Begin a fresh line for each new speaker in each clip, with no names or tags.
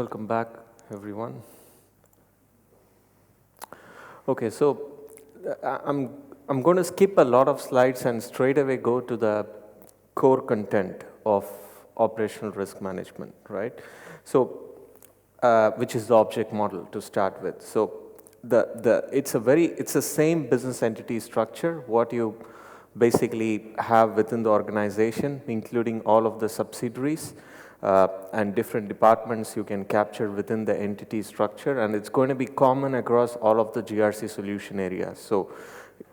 Welcome back, everyone. Okay, so I'm going to skip a lot of slides and straight away go to the core content of operational risk management, right? So, which is the object model to start with. So, it's the same business entity structure what you basically have within the organization, including all of the subsidiaries and different departments you can capture within the entity structure, and it's going to be common across all of the GRC solution areas. So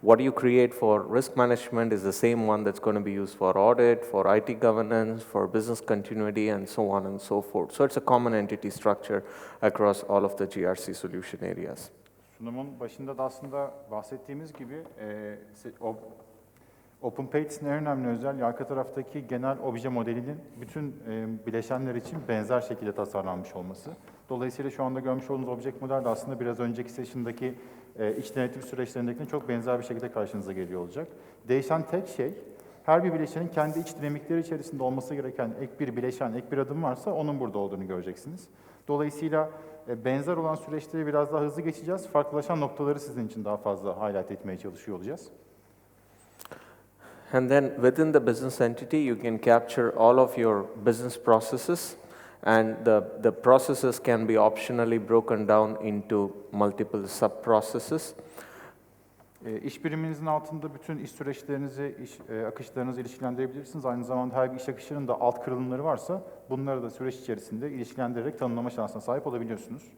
what you create for risk management is the same one that's going to be used for audit, for IT governance, for business continuity, and so on and so forth. So it's a common entity structure across all of the GRC solution areas.
Sunumun başında da aslında bahsettiğimiz gibi Open Pages'in en önemli özelliği arka taraftaki genel obje modelinin bütün bileşenler için benzer şekilde tasarlanmış olması. Dolayısıyla şu anda görmüş olduğunuz object model de aslında biraz önceki session'daki iç denetim süreçlerindekine çok benzer bir şekilde karşınıza geliyor olacak. Değişen tek şey, her bir bileşenin kendi iç dinamikleri içerisinde olması gereken ek bir bileşen, ek bir adım varsa onun burada olduğunu göreceksiniz. Dolayısıyla benzer olan süreçleri biraz daha hızlı geçeceğiz. Farklılaşan noktaları sizin için daha fazla highlight etmeye çalışıyor olacağız.
And then within the business entity, you can capture all of your business processes, and the processes can be optionally broken down into multiple sub-processes.
İş biriminizin altında bütün iş süreçlerinizi, akışlarınızı ilişkilendirebilirsiniz. Aynı zamanda her bir iş akışının da alt kırılımları varsa bunları da süreç içerisinde ilişkilendirerek tanımlama şansına sahip olabiliyorsunuz.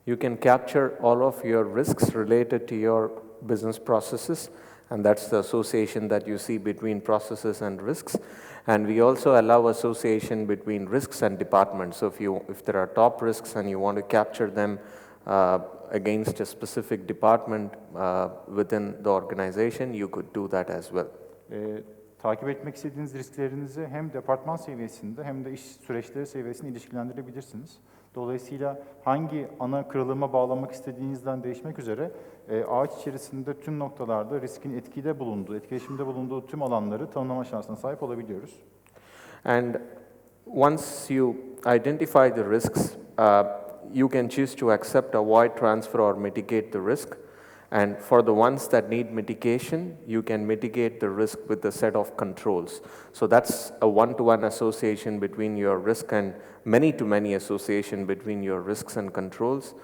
You can capture all of your risks related to your business processes, and that's the association that you see between processes and risks. And we also allow association between risks and departments. So if there are top risks and you want to capture them against a specific department within the organization, you could do that as well.
Takip etmek istediğiniz risklerinizi hem departman seviyesinde hem de iş süreçleri seviyesinde ilişkilendirebilirsiniz. Dolayısıyla hangi ana kırılıma bağlamak istediğinizden değişmek üzere ağaç içerisinde tüm noktalarda riskin etkileşimde bulunduğu tüm alanları tanımlama şansına sahip olabiliyoruz.
And once you identify the risks, you can choose to accept, avoid, transfer, or mitigate the risk. And for the ones that need mitigation, you can mitigate the risk with a set of controls. So that's a one-to-one association between your risk and many-to-many association between your risks and controls.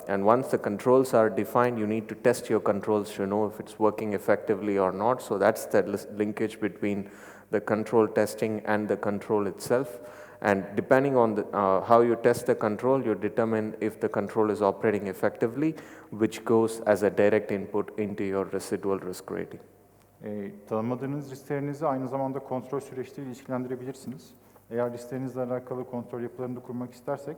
And once the controls are defined, you need to test your controls to know if it's working effectively or not. So that's the linkage between the control testing and the control itself. And depending on how you test the control, you determine if the control is operating effectively, which goes as a direct input into your residual risk rating.
Tanımladığınız risklerinizi aynı zamanda kontrol süreçleriyle ilişkilendirebilirsiniz. Eğer risklerinizle alakalı kontrol yapılarını da kurmak istersek,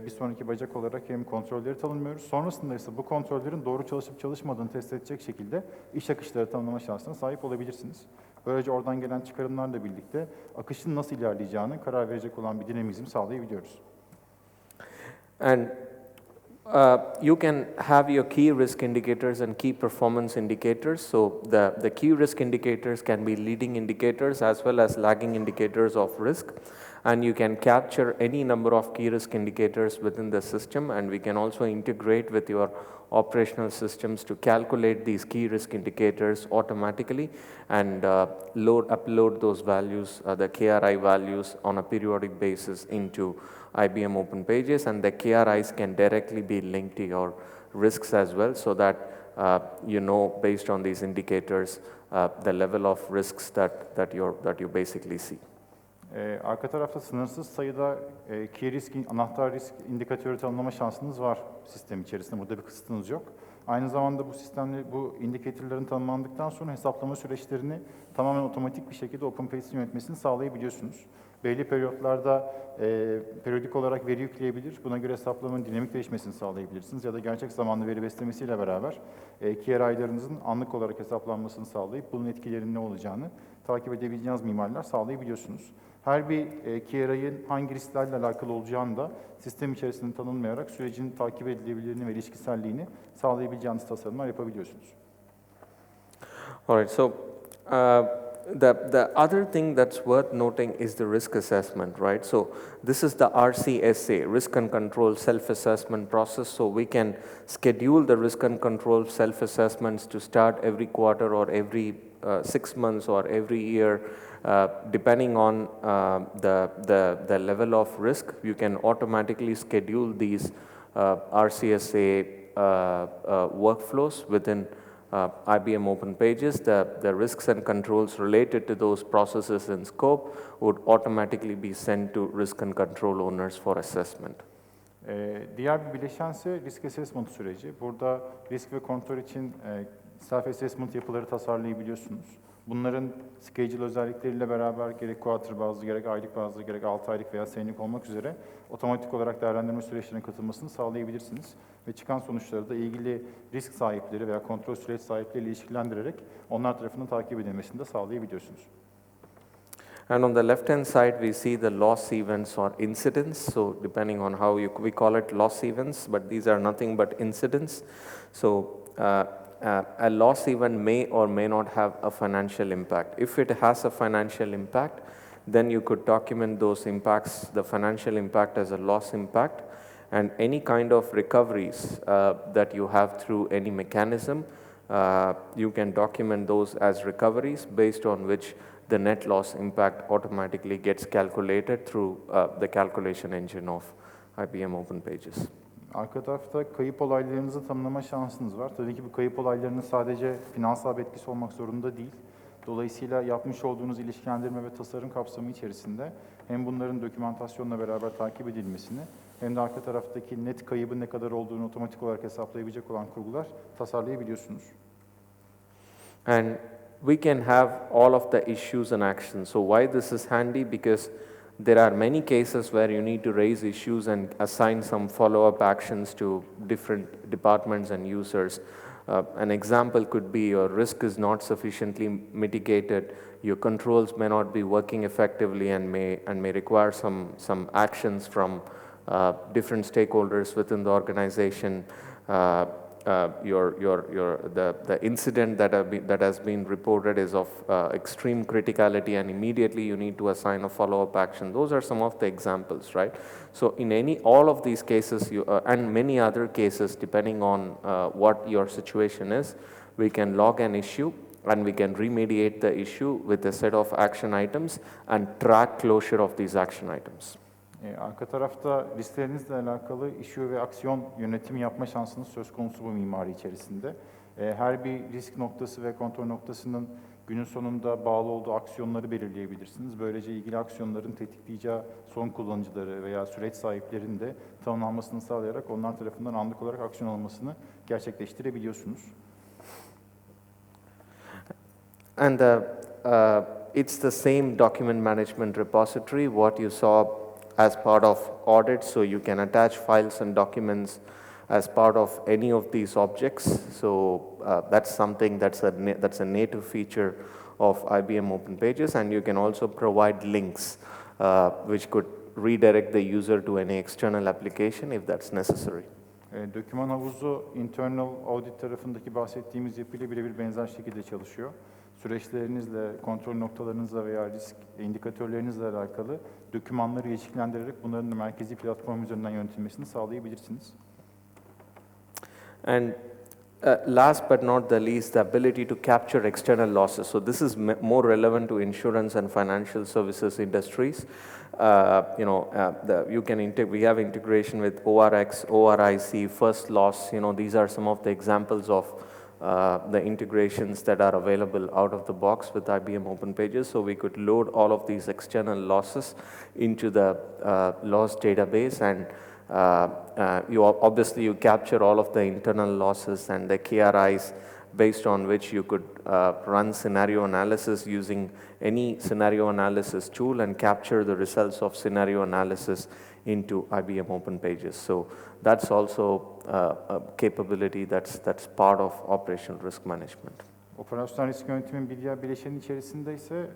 bir sonraki bacak olarak hem kontrolleri tanımlıyoruz. Sonrasında ise bu kontrollerin doğru çalışıp çalışmadığını test edecek şekilde iş akışları tanımlama şansına sahip olabilirsiniz. Böylece oradan gelen çıkarımlarla birlikte akışın nasıl ilerleyeceğini karar verecek olan bir dinamizm sağlayabiliyoruz.
And you can have your key risk indicators and key performance indicators. So the key risk indicators can be leading indicators as well as lagging indicators of risk. And you can capture any number of key risk indicators within the system, and we can also integrate with your operational systems to calculate these key risk indicators automatically and upload those values, the KRI values, on a periodic basis into Ibm Open Pages, and the KRIs can directly be linked to your risks as well, so that you know based on these indicators the level of risks that you basically see.
Arka tarafta sınırsız sayıda key risk, anahtar risk indikatörü tanımlama şansınız var sistem içerisinde. Burada bir kısıtınız yok. Aynı zamanda bu indikatörlerin tanımlandıktan sonra hesaplama süreçlerini tamamen otomatik bir şekilde Open Pages'in yönetmesini sağlayabiliyorsunuz. Belli periyotlarda periyodik olarak veri yükleyebilir. Buna göre hesaplamanın dinamik değişmesini sağlayabilirsiniz. Ya da gerçek zamanlı veri beslemesiyle beraber KRI'larınızın anlık olarak hesaplanmasını sağlayıp bunun etkilerinin ne olacağını takip edebileceğiniz mimarlar sağlayabiliyorsunuz. Her bir KRI'nin hangi risklerle alakalı olacağını da sistem içerisinde tanımlayarak sürecin takip edilebilirliğini ve ilişkiselliğini sağlayabileceğiniz tasarımlar yapabiliyorsunuz.
All right, so The other thing that's worth noting is the risk assessment, right? So this is the RCSA, Risk and Control Self-Assessment Process. So we can schedule the risk and control self-assessments to start every quarter or every 6 months or every year, depending on the level of risk. You can automatically schedule these RCSA workflows within IBM Open Pages. The risks and controls related to those processes and scope would automatically be sent to risk and control owners for assessment.
Diğer bir bileşen ise risk assessment süreci. Burada risk ve kontrol için self-assessment yapıları tasarlayabiliyorsunuz. Bunların schedule özellikleriyle beraber gerek quarter bazlı, gerek aylık bazlı, gerek 6 aylık veya senelik olmak üzere otomatik olarak değerlendirme süreçlerine katılmasını sağlayabilirsiniz. Ve çıkan sonuçları da ilgili risk sahipleri veya kontrol süreç sahipleriyle ilişkilendirerek onlar tarafından takip edilmesini de sağlayabiliyorsunuz.
And on the left-hand side, we see the loss events or incidents. So depending on how we call it loss events, but these are nothing but incidents. So a loss event may or may not have a financial impact. If it has a financial impact, then you could document those impacts, the financial impact as a loss impact, and any kind of recoveries that you have through any mechanism, you can document those as recoveries based on which the net loss impact automatically gets calculated through the calculation engine of IBM Open Pages.
Arka tarafta kayıp olaylarınızı tanımlama şansınız var. Tabii ki bu kayıp olaylarının sadece finansal bir etkisi olmak zorunda değil. Dolayısıyla yapmış olduğunuz ilişkilendirme ve tasarım kapsamı içerisinde hem bunların dokümantasyonla beraber takip edilmesini hem de arka taraftaki net kaybın ne kadar olduğunu otomatik olarak hesaplayabilecek olan kurgular tasarlayabiliyorsunuz.
And we can have all of the issues and actions. So why this is handy? Because there are many cases where you need to raise issues and assign some follow-up actions to different departments and users. An example could be your risk is not sufficiently mitigated, your controls may not be working effectively and may require some actions from different stakeholders within the organization. The incident that has been reported is of extreme criticality, and immediately you need to assign a follow-up action. Those are some of the examples, right? So in all of these cases, and many other cases, depending on what your situation is, we can log an issue and we can remediate the issue with a set of action items and track closure of these action items.
Arka tarafta risklerinizle alakalı issue ve aksiyon yönetimi yapma şansınız söz konusu bu mimari içerisinde. Her bir risk noktası ve kontrol noktasının günün sonunda bağlı olduğu aksiyonları belirleyebilirsiniz. Böylece ilgili aksiyonların tetikleyeceği son kullanıcıları veya süreç sahiplerinin de tanımlanmasını sağlayarak onlar tarafından anlık olarak aksiyon almasını gerçekleştirebiliyorsunuz.
And it's the same document management repository what you saw as part of audit, so you can attach files and documents as part of any of these objects. So that's something that's a native feature of IBM Open Pages, and you can also provide links which could redirect the user to any external application if that's necessary.
Doküman havuzu internal audit tarafındaki bahsettiğimiz yapıyla birebir benzer şekilde çalışıyor. Süreçlerinizle, kontrol noktalarınızla veya risk indikatörlerinizle alakalı dokümanları ilişkilendirerek bunların merkezi platform üzerinden yönetilmesini sağlayabilirsiniz.
And last but not the least, the ability to capture external losses. So this is more relevant to insurance and financial services industries. We have integration with ORX, ORIC, First Loss. These are some of the examples of the integrations that are available out of the box with IBM Open Pages. So we could load all of these external losses into the loss database, and you capture all of the internal losses and the KRIs based on which you could run scenario analysis using any scenario analysis tool and capture the results of scenario analysis into IBM Open Pages. So that's also a capability that's part of operational risk management.
Operasyonel risk yönetimin bir diğer bileşeni içerisinde ise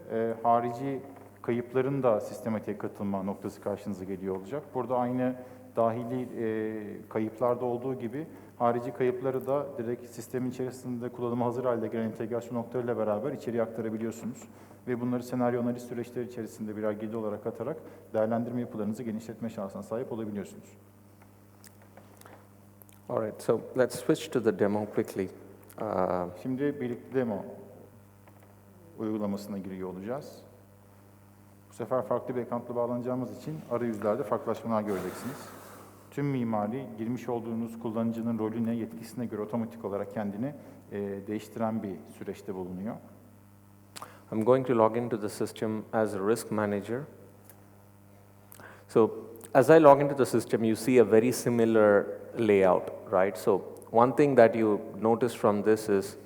harici kayıpların da sistematiğe katılma noktası karşınıza geliyor olacak. Burada aynı dahili kayıplarda olduğu gibi Harici kayıpları da direkt sistemin içerisinde kullanıma hazır halde gelen entegrasyon noktalarıyla beraber içeriye aktarabiliyorsunuz. Ve bunları senaryo analiz süreçleri içerisinde birer girdi olarak atarak değerlendirme yapılarınızı genişletme şansına sahip olabiliyorsunuz.
All right, so let's switch to the demo quickly.
Şimdi birlikte demo uygulamasına giriyor olacağız. Bu sefer farklı bir account'la bağlanacağımız için arayüzlerde farklılaşmalar göreceksiniz. Tüm mimari, girmiş olduğunuz kullanıcının rolüne, yetkisine göre otomatik olarak kendini değiştiren bir süreçte bulunuyor.
I'm going to log into the system as a risk manager. So as I log into the system, you see a very similar layout, right? So one thing that you notice from this is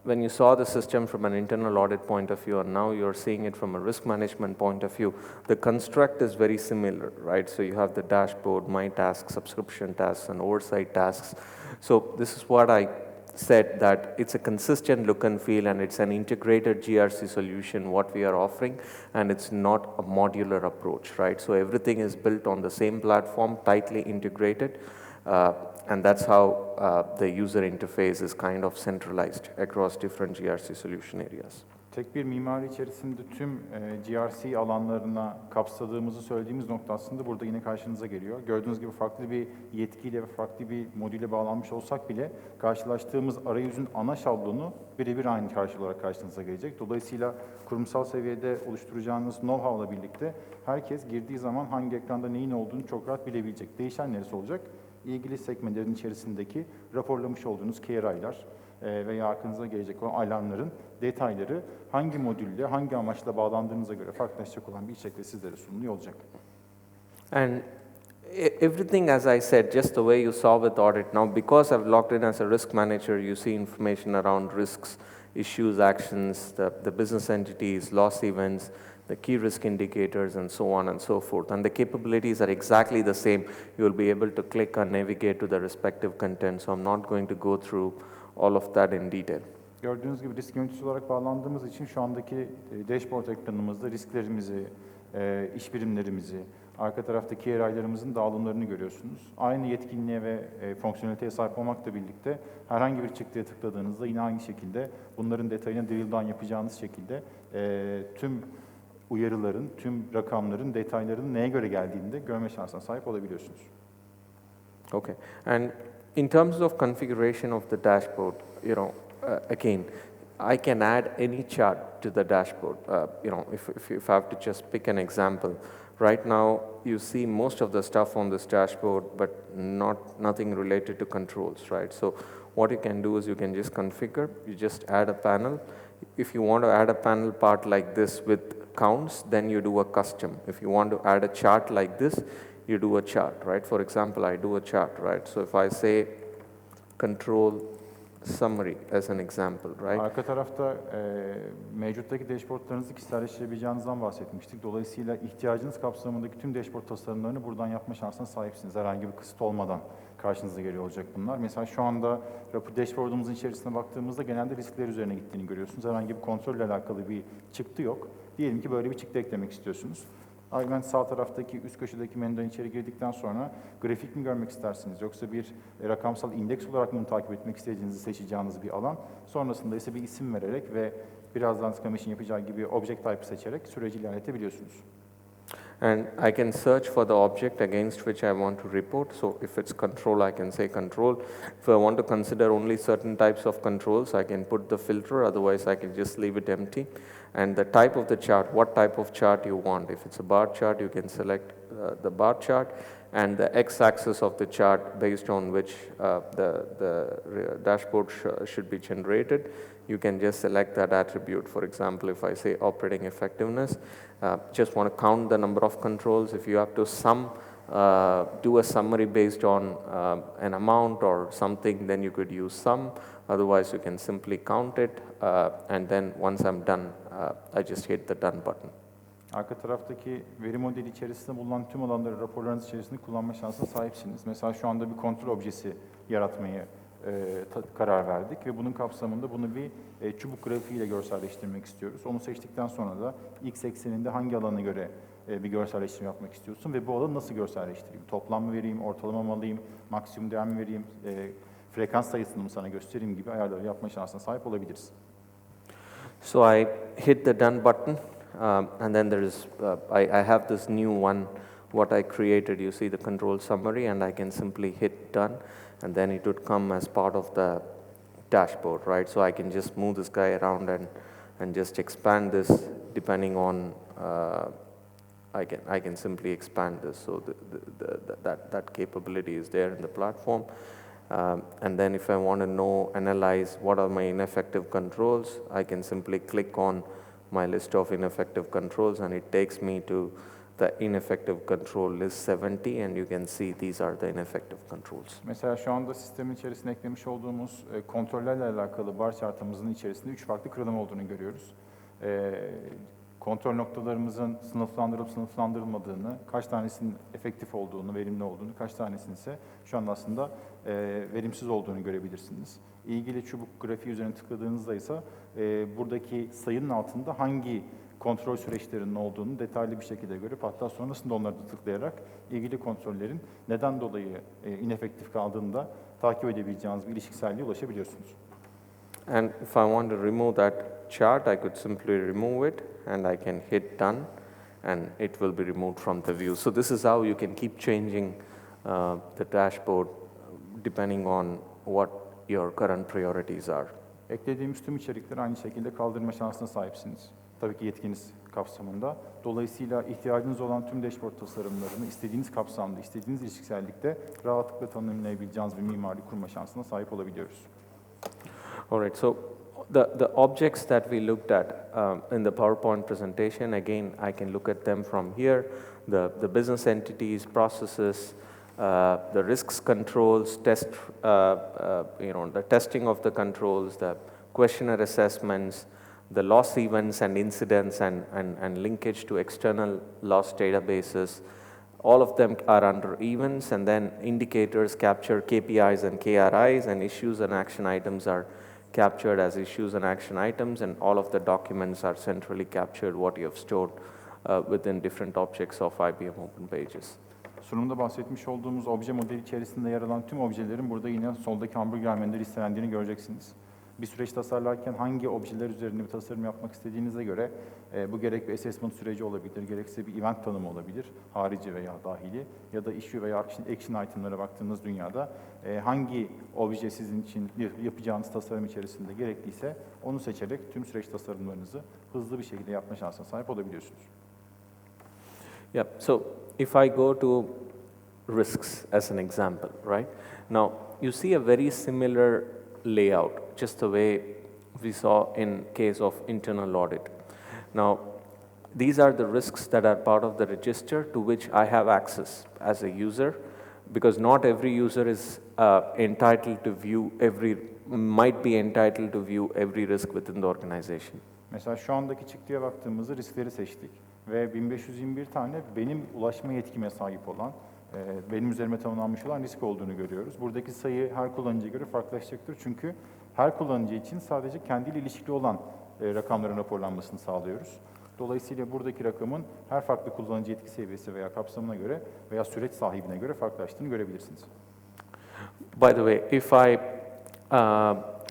when you saw the system from an internal audit point of view, and now you're seeing it from a risk management point of view, the construct is very similar, right? So you have the dashboard, my tasks, subscription tasks, and oversight tasks. So this is what I said, that it's a consistent look and feel, and it's an integrated GRC solution, what we are offering, and it's not a modular approach, right? So everything is built on the same platform, tightly integrated, and that's how the user interface is kind of centralized across different GRC solution areas.
Tek bir mimari içerisinde tüm GRC alanlarına kapsadığımızı söylediğimiz nokta aslında burada yine karşınıza geliyor. Gördüğünüz gibi farklı bir yetkiyle ve farklı bir modüle bağlanmış olsak bile karşılaştığımız arayüzün ana şablonu birebir aynı karşı olarak karşınıza gelecek. Dolayısıyla kurumsal seviyede oluşturacağınız know-how'la birlikte herkes girdiği zaman hangi ekranda neyin olduğunu çok rahat bilebilecek. Değişen neresi olacak? İlgili sekmelerin içerisindeki raporlamış olduğunuz KRI'lar veya aklınıza gelecek olan alarmların detayları hangi modülle, hangi amaçla bağlandığınıza göre farklılaşacak olan bir şekilde sizlere sunuluyor olacak.
And everything, as I said, just the way you saw with audit, now because I've logged in as a risk manager, you see information around risks, issues, actions, the business entities, loss events, the key risk indicators, and so on and so forth. And the capabilities are exactly the same. You'll be able to click and navigate to the respective content, so I'm not going to go through all of that in detail.
Gördüğünüz gibi risk yöneticisi olarak bağlandığımız için şu andaki dashboard ekranımızda risklerimizi, iş birimlerimizi, arka taraftaki KRI'larımızın dağılımlarını görüyorsunuz. Aynı yetkinliğe ve fonksiyoneliteye sahip olmakla birlikte herhangi bir çıktıya tıkladığınızda yine aynı şekilde bunların detayını drill down yapacağınız şekilde tüm uyarıların, tüm rakamların, detaylarının neye göre geldiğini de görme şansına sahip olabiliyorsunuz. Okay.
And in terms of configuration of the dashboard, again, I can add any chart to the dashboard. If I have to just pick an example, right now you see most of the stuff on this dashboard, but nothing related to controls, right? So what you can do is you can just configure, you just add a panel. If you want to add a panel part like this with counts, then you do a custom. If you want to add a chart like this, you do a chart, right? For example, I do a chart, right? So if I say control summary as an example, right?
Arka tarafta mevcuttaki dashboardlarınızı kişiselleştirebileceğinizden bahsetmiştik. Dolayısıyla ihtiyacınız kapsamındaki tüm dashboard tasarımlarını buradan yapma şansına sahipsiniz. Herhangi bir kısıt olmadan karşınıza geliyor olacak bunlar. Mesela şu anda dashboard'umuzun içerisine baktığımızda genelde riskler üzerine gittiğini görüyorsunuz. Herhangi bir kontrolle alakalı bir çıktı yok. Diyelim ki böyle bir çıktı eklemek istiyorsunuz. Hemen sağ taraftaki üst köşedeki menüden içeri girdikten sonra grafik mi görmek istersiniz yoksa bir rakamsal indeks olarak mı takip etmek istediğinizi seçeceğiniz bir alan. Sonrasında ise bir isim vererek ve birazdan KAMESH'in yapacağı gibi object type seçerek süreci ilerletebiliyorsunuz.
And I can search for the object against which I want to report. So if it's control, I can say control. If I want to consider only certain types of controls, I can put the filter. Otherwise, I can just leave it empty. And the type of the chart, what type of chart you want. If it's a bar chart, you can select the bar chart. And the x-axis of the chart based on which the dashboard should be generated, you can just select that attribute. For example, if I say operating effectiveness, just want to count the number of controls. If you have to do a summary based on an amount or something, then you could use sum. Otherwise, you can simply count it, and then once I'm done, I just hit the done button.
Arka taraftaki veri modeli içerisinde bulunan tüm alanları raporlarınız içerisinde kullanma şansına sahipsiniz. Mesela şu anda bir kontrol objesi yaratmayı karar verdik ve bunun kapsamında bunu bir çubuk grafiğiyle görselleştirmek istiyoruz. Onu seçtikten sonra da x ekseninde hangi alana göre bir görselleştirme yapmak istiyorsun ve bu alanı nasıl görselleştireyim? Toplam mı vereyim, ortalama mı alayım, maksimum değer mi vereyim, frekans sayısını mı sana göstereyim gibi ayarları yapma şansına sahip olabiliriz.
So I hit the done button, and then there is, I have this new one, what I created. You see the control summary, and I can simply hit done, and then it would come as part of the dashboard, right? So I can just move this guy around and just expand this depending on, I can simply expand this. So that capability is there in the platform. And then if I want to analyze what are my ineffective controls, I can simply click on my list of ineffective controls, and it takes me to the ineffective control list 70, and you can see these are the ineffective controls.
Mesela şu anda sistemin içerisine eklemiş olduğumuz kontrollerle alakalı bar chartımızın içerisinde 3 farklı kırılım olduğunu görüyoruz. Kontrol noktalarımızın sınıflandırılıp sınıflandırılmadığını, kaç tanesinin efektif olduğunu, verimli olduğunu, kaç tanesinin ise şu anda aslında verimsiz olduğunu görebilirsiniz. İlgili çubuk grafiği üzerine tıkladığınızda ise buradaki sayının altında hangi kontrol süreçlerinin olduğunu detaylı bir şekilde görüp hatta sonrasında onları da tıklayarak ilgili kontrollerin neden dolayı inefektif kaldığını da takip edebileceğiniz bir ilişkiselliğe ulaşabiliyorsunuz.
And if I want to remove that chart, I could simply remove it, and I can hit done, and it will be removed from the view. So this is how you can keep changing the dashboard depending on what your current priorities are.
Eklediğimiz tüm içerikleri aynı şekilde kaldırma şansına sahipsiniz. Tabii ki yetkiniz kapsamında. Dolayısıyla ihtiyacınız olan tüm dashboard tasarımlarını istediğiniz kapsamda, istediğiniz ilişkisellikte rahatlıkla tanımlayabileceğiniz bir mimari kurma şansına sahip olabiliyoruz.
All right, so the objects that we looked at in the PowerPoint presentation, again, I can look at them from here. The business entities, processes, the risks controls, the testing of the controls, the questionnaire assessments, the loss events and incidents and linkage to external loss databases. All of them are under events, and then indicators capture KPIs and KRIs, and issues and action items are captured as issues and action items, and all of the documents are centrally captured, what you have stored within different objects of IBM Open Pages.
Sunumda bahsetmiş olduğumuz obje modeli içerisinde yer alan tüm objelerin burada yine soldaki hamburger menüde listelendiğini göreceksiniz. Bir süreç tasarlarken hangi objeler üzerinde bir tasarım yapmak istediğinize göre bu gerek bir assessment süreci olabilir, gerekse bir event tanımı olabilir, harici veya dahili, ya da issue veya action item'lara baktığınız dünyada hangi obje sizin için yapacağınız tasarım içerisinde gerekliyse onu seçerek tüm süreç tasarımlarınızı hızlı bir şekilde yapma şansına sahip olabiliyorsunuz.
Yeah, so if I go to risks as an example, right? Now, you see a very similar layout, just the way we saw in case of internal audit. Now, these are the risks that are part of the register to which I have access as a user, because not every user is entitled to view might be entitled to view every risk within the organization.
Mesela şu andaki çıktıya baktığımızda riskleri seçtik ve 1521 tane benim ulaşma yetkime sahip olan, benim üzerime tanımlanmış olan risk olduğunu görüyoruz. Buradaki sayı her kullanıcıya göre farklılaşacaktır, çünkü her kullanıcı için sadece kendiyle ilişkili olan rakamların raporlanmasını sağlıyoruz. Dolayısıyla buradaki rakamın her farklı kullanıcı yetki seviyesi veya kapsamına göre veya süreç sahibine göre farklılaştığını görebilirsiniz.
By the way, if I,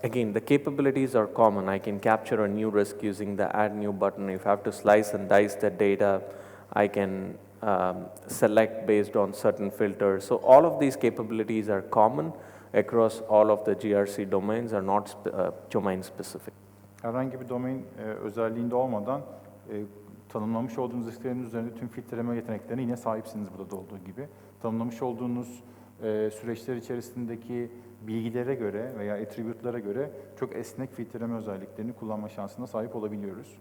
again, the capabilities are common. I can capture a new risk using the add new button. If I have to slice and dice the data, I can select based on certain filters. So all of these capabilities are common across all of the GRC domains, are not domain specific.
Herhangi bir domain özelliğinde olmadan tanımlamış olduğunuz risklerin üzerinde tüm filtreleme yeteneklerine yine sahipsiniz burada da olduğu gibi. Tanımlamış olduğunuz süreçler içerisindeki bilgilere göre veya attribute'lara göre çok esnek filtreleme özelliklerini kullanma şansına sahip olabiliyoruz.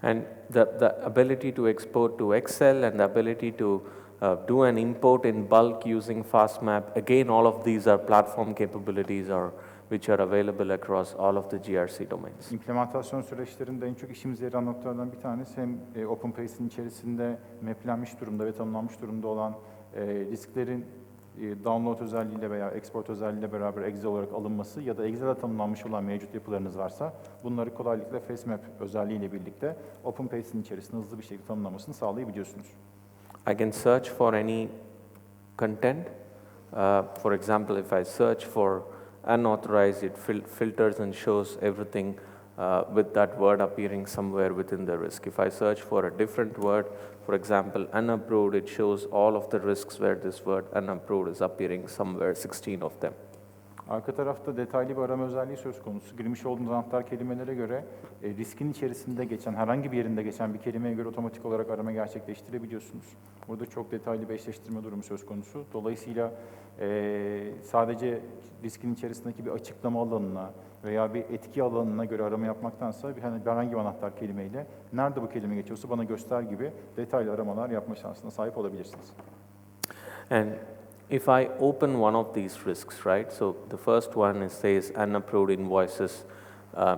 And the ability to export to Excel and the ability to do an import in bulk using FastMap, again, all of these are platform capabilities which are available across all of the GRC domains.
İmplementasyon süreçlerinde en çok işimize yarayan noktalardan bir tanesi hem Open Pages'in içerisinde maplenmiş durumda ve tanımlanmış durumda olan risklerin download özelliğiyle veya export özelliğiyle beraber Excel olarak alınması ya da Excel'e tanımlanmış olan mevcut yapılarınız varsa bunları kolaylıkla FaceMap özelliğiyle birlikte Open Pages'in içerisinde hızlı bir şekilde tanımlamasını sağlayabiliyorsunuz.
I can search for any content. For example, if I search for unauthorized, it filters and shows everything with that word appearing somewhere within the risk. If I search for a different word, for example, unapproved, it shows all of the risks where this word unapproved is appearing somewhere, 16 of them.
Arka tarafta detaylı bir arama özelliği söz konusu. Girmiş olduğunuz anahtar kelimelere göre riskin içerisinde geçen, herhangi bir yerinde geçen bir kelimeye göre otomatik olarak arama gerçekleştirebiliyorsunuz. Burada çok detaylı bir eşleştirme durumu söz konusu. Dolayısıyla sadece riskin içerisindeki bir açıklama alanına veya bir etki alanına göre arama yapmaktansa herhangi bir anahtar kelimeyle nerede bu kelime geçiyorsa bana göster gibi detaylı aramalar yapma şansına sahip olabilirsiniz.
And if I open one of these risks, right? So the first one says unapproved invoices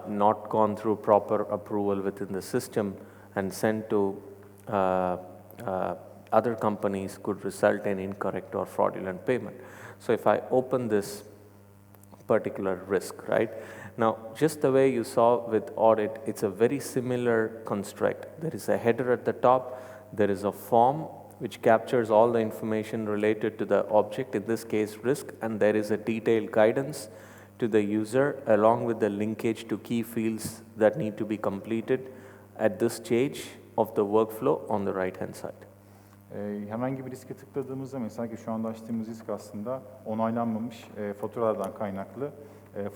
not gone through proper approval within the system and sent to other companies could result in incorrect or fraudulent payment. So if I open this particular risk, right? Now, just the way you saw with audit, it's a very similar construct. There is a header at the top, there is a form which captures all the information related to the object, in this case risk, and there is a detailed guidance to the user along with the linkage to key fields that need to be completed at this stage of the workflow on the right hand side.
Herhangi bir riske tıkladığımızda mesela ki şu anda açtığımız risk aslında onaylanmamış faturalardan kaynaklı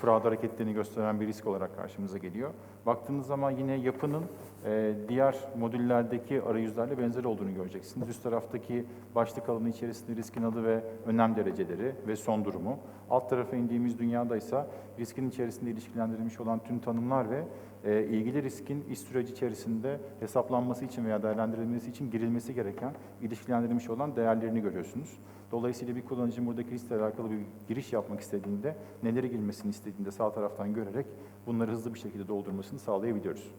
fraud hareketlerini gösteren bir risk olarak karşımıza geliyor. Baktığınız zaman yine yapının diğer modüllerdeki arayüzlerle benzer olduğunu göreceksiniz. Üst taraftaki başlık alanı içerisinde riskin adı ve önem dereceleri ve son durumu. Alt tarafa indiğimiz dünyada ise riskin içerisinde ilişkilendirilmiş olan tüm tanımlar ve ilgili riskin iş süreci içerisinde hesaplanması için veya değerlendirilmesi için girilmesi gereken ilişkilendirilmiş olan değerlerini görüyorsunuz. Dolayısıyla bir kullanıcı buradaki riskle alakalı bir giriş yapmak istediğinde, neleri girmesini istediğinde sağ taraftan görerek bunları hızlı bir şekilde doldurmasını sağlayabiliyoruz.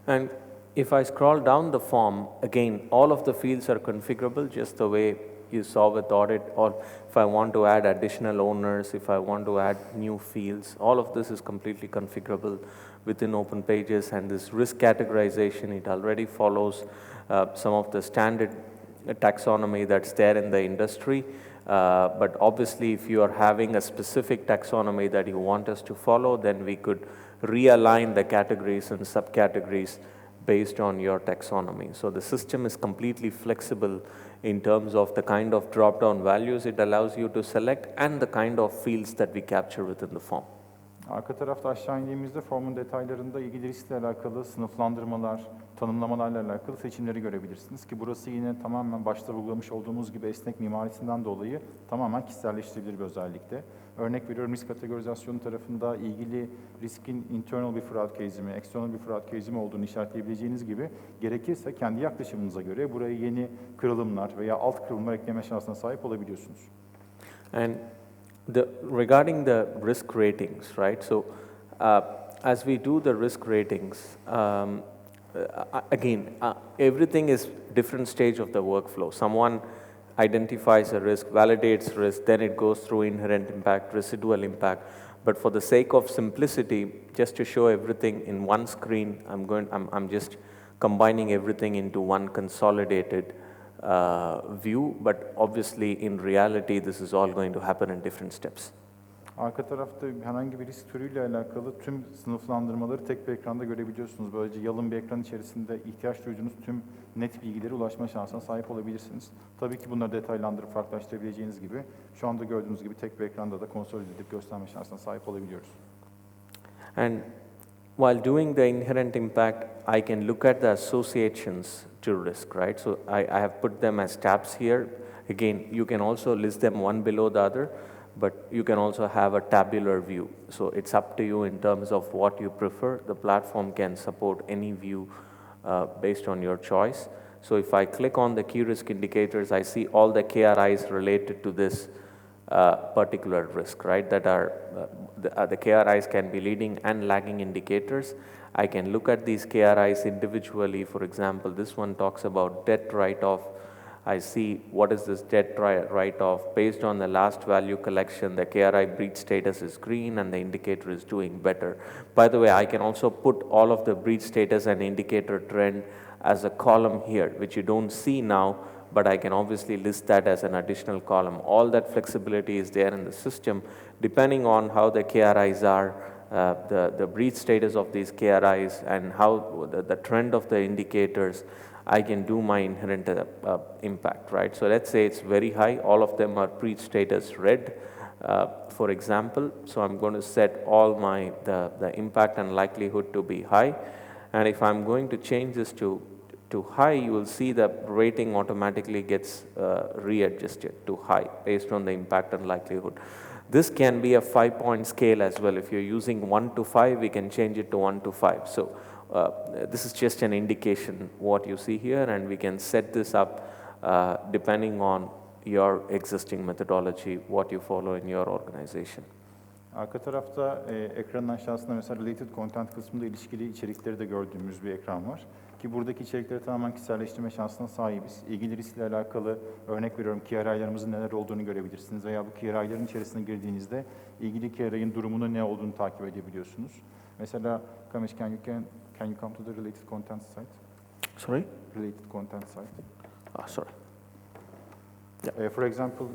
And if I scroll down the form, again, all of the fields are configurable just the way you saw with audit, or if I want to add additional owners, if I want to add new fields, all of this is completely configurable within Open Pages, and this risk categorization, it already follows some of the standard taxonomy that's there in the industry, but obviously if you are having a specific taxonomy that you want us to follow, then we could realign the categories and subcategories based on your taxonomy. So the system is completely flexible in terms of the kind of drop-down values it allows you to select and the kind of fields that we capture within the form.
Arka tarafta aşağı indiğimizde formun detaylarında ilgili riskle alakalı sınıflandırmalar, tanımlamalarla alakalı seçimleri görebilirsiniz ki burası yine tamamen başta vurgulamış olduğumuz gibi esnek mimarisinden dolayı tamamen kişiselleştirilebilir bir özellikle. Örnek veriyorum, risk kategorizasyonu tarafında ilgili riskin internal bir fraud case mi, external bir fraud case mi olduğunu işaretleyebileceğiniz gibi gerekirse kendi yaklaşımınıza göre buraya yeni kırılımlar veya alt kırılımlar ekleme şansına sahip olabiliyorsunuz.
And regarding the risk ratings, right? So as we do the risk ratings, again, everything is different stage of the workflow. Someone identifies a risk, validates risk, then it goes through inherent impact, residual impact. But for the sake of simplicity, just to show everything in one screen, I'm just combining everything into one consolidated view. But obviously, in reality, this is all going to happen in different steps.
Arka tarafta herhangi bir risk türüyle alakalı tüm sınıflandırmaları tek bir ekranda görebiliyorsunuz. Böylece yalın bir ekran içerisinde ihtiyaç duyduğunuz tüm net bilgilere ulaşma şansına sahip olabilirsiniz. Tabii ki bunları detaylandırıp farklılaştırabileceğiniz gibi şu anda gördüğünüz gibi tek bir ekranda da kontrol edip gösterme şansına sahip olabiliyoruz.
And while doing the inherent impact, I can look at the associations to risk, right? So I have put them as tabs here. Again, you can also list them one below the other, but you can also have a tabular view. So it's up to you in terms of what you prefer. The platform can support any view based on your choice. So if I click on the key risk indicators, I see all the KRIs related to this particular risk, right? That are the KRIs can be leading and lagging indicators. I can look at these KRIs individually. For example, this one talks about debt write-off. I see what is this debt write-off. Based on the last value collection, the KRI breach status is green and the indicator is doing better. By the way, I can also put all of the breach status and indicator trend as a column here, which you don't see now, but I can obviously list that as an additional column. All that flexibility is there in the system, depending on how the KRIs are, the breach status of these KRIs, and how the trend of the indicators. I can do my inherent impact, right? So let's say it's very high, all of them are breach status red, for example. So I'm going to set all the impact and likelihood to be high. And if I'm going to change this to high, you will see the rating automatically gets readjusted to high based on the impact and likelihood. This can be a 5-point scale as well. If you're using 1 to 5, we can change it to 1 to 5. So this is just an indication what you see here, and we can set this up depending on your existing methodology, what you follow in your organization.
Arka tarafta ekranın aşağısında mesela related content kısmında ilişkili içerikleri de gördüğümüz bir ekran var. Ki buradaki içerikleri tamamen kişiselleştirme şansına sahibiz. İlgili riskle alakalı örnek veriyorum KRI'larımızın neler olduğunu görebilirsiniz veya bu KRI'ların içerisine girdiğinizde ilgili KRI'nin durumunun ne olduğunu takip edebiliyorsunuz. Mesela KAMESH, can you come to the related content site?
Sorry?
Related content site.
Sorry.
Yeah. For example,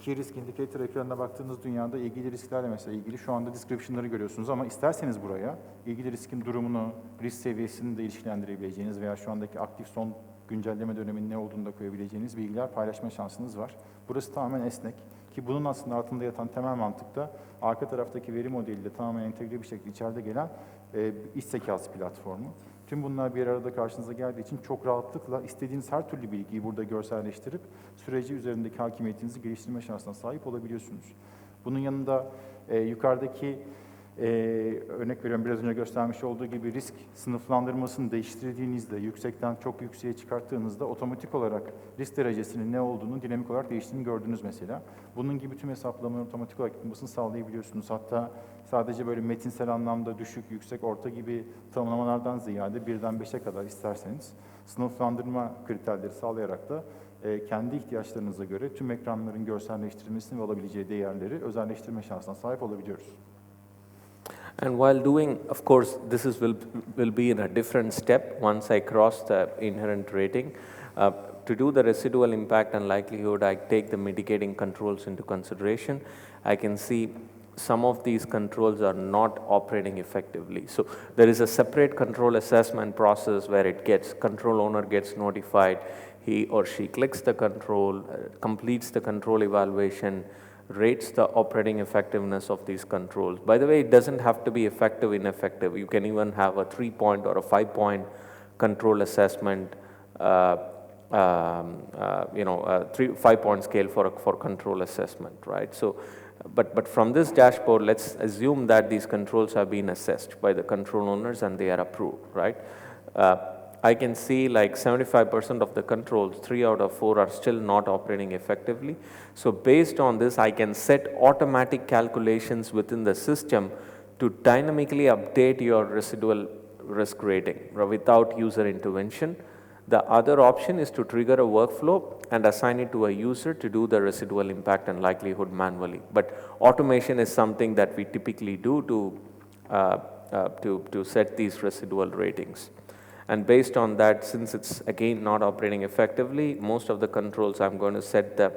Key Risk Indicator ekranına baktığınız dünyada ilgili risklerle mesela ilgili şu anda description'ları görüyorsunuz ama isterseniz buraya ilgili riskin durumunu, risk seviyesini de ilişkilendirebileceğiniz veya şu andaki aktif son güncelleme döneminin ne olduğunu da koyabileceğiniz bilgiler paylaşma şansınız var. Burası tamamen esnek ki bunun aslında altında yatan temel mantık da arka taraftaki veri modeliyle tamamen entegre bir şekilde içeride gelen iş zekası platformu. Tüm bunlar bir arada karşınıza geldiği için çok rahatlıkla istediğiniz her türlü bilgiyi burada görselleştirip süreci üzerindeki hakimiyetinizi geliştirme şansına sahip olabiliyorsunuz. Bunun yanında yukarıdaki örnek veriyorum biraz önce göstermiş olduğu gibi risk sınıflandırmasını değiştirdiğinizde, yüksekten çok yükseğe çıkarttığınızda otomatik olarak risk derecesinin ne olduğunu dinamik olarak değiştiğini gördünüz mesela. Bunun gibi tüm hesaplamaların otomatik olarak yapılmasını sağlayabiliyorsunuz. Hatta sadece böyle metinsel anlamda düşük, yüksek, orta gibi tanımlamalardan ziyade birden 5'e kadar isterseniz sınıflandırma kriterleri sağlayarak da kendi ihtiyaçlarınıza göre tüm ekranların görselleştirilmesini ve alabileceği değerleri özelleştirme şansına sahip olabiliyoruz.
And while doing, of course, this will be in a different step once I cross the inherent rating. To do the residual impact and likelihood, I take the mitigating controls into consideration. I can see some of these controls are not operating effectively. So there is a separate control assessment process where control owner gets notified. He or she clicks the control, completes the control evaluation, rates the operating effectiveness of these controls. By the way, it doesn't have to be effective, ineffective. You can even have a 3-point or a 5-point control assessment, 5-point scale for control assessment, right? So, but from this dashboard, let's assume that these controls have been assessed by the control owners and they are approved, right? I can see like 75% of the controls, 3 out of 4 are still not operating effectively. So based on this, I can set automatic calculations within the system to dynamically update your residual risk rating without user intervention. The other option is to trigger a workflow and assign it to a user to do the residual impact and likelihood manually. But automation is something that we typically do to set these residual ratings. And based on that, since it's again not operating effectively, most of the controls I'm going to set the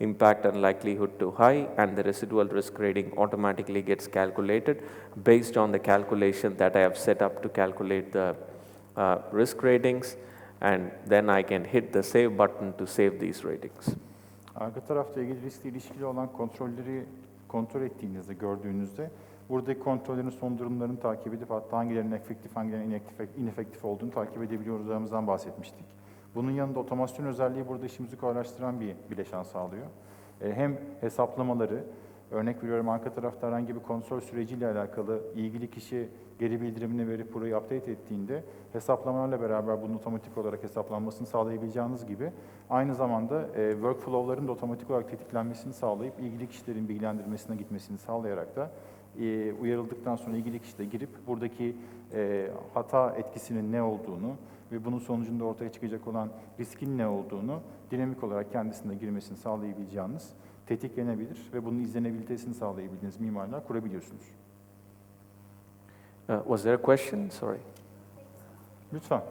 impact and likelihood to high, and the residual risk rating automatically gets calculated based on the calculation that I have set up to calculate the risk ratings, and then I can hit the save button to save these ratings.
Arka tarafta ilgili riskle ilişkili olan kontrolleri kontrol ettiğinizde, gördüğünüzde buradaki kontrollerin son durumlarını takip edip hatta hangilerinin efektif, hangilerinin inefektif olduğunu takip edebiliyoruzdan bahsetmiştik. Bunun yanında otomasyon özelliği burada işimizi kolaylaştıran bir bileşen sağlıyor. Hem hesaplamaları, örnek veriyorum arka tarafta herhangi bir kontrol süreciyle alakalı ilgili kişi geri bildirimini verip burayı update ettiğinde hesaplamalarla beraber bunun otomatik olarak hesaplanmasını sağlayabileceğiniz gibi aynı zamanda workflow'ların da otomatik olarak tetiklenmesini sağlayıp ilgili kişilerin bilgilendirmesine gitmesini sağlayarak da uyarıldıktan sonra ilgili kişi de girip buradaki hata etkisinin ne olduğunu ve bunun sonucunda ortaya çıkacak olan riskin ne olduğunu dinamik olarak kendisine girmesini sağlayabileceğiniz, tetiklenebilir ve bunun izlenebilitesini sağlayabildiğiniz mimarlar kurabiliyorsunuz.
Was there a question? Sorry.
Lütfen.